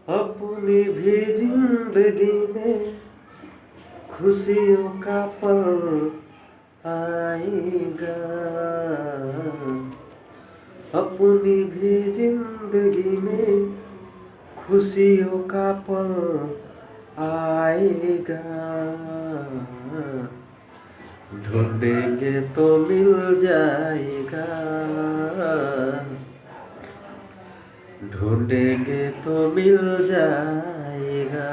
अपनी भी जिंदगी में खुशियों का पल आएगा। अपनी भी जिंदगी में खुशियों का पल आएगा। ढूंढेंगे तो मिल जाएगा। ढूंढेंगे तो मिल जाएगा।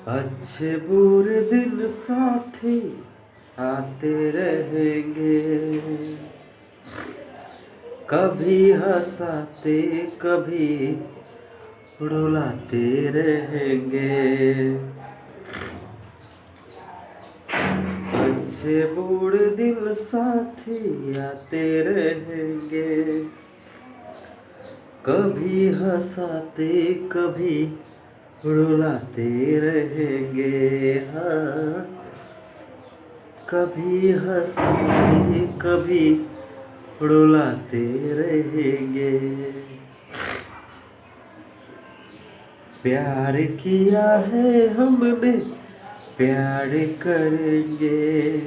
अच्छे बुरे दिन साथी आते रहेंगे। कभी हंसाते कभी रुलाते रहेंगे। अच्छे बुरे दिन साथी आते रहेंगे। कभी हंसाते कभी रुलाते रहेंगे। हाँ, कभी हंसाते कभी रुलाते रहेंगे। प्यार किया है हमने, प्यार करेंगे।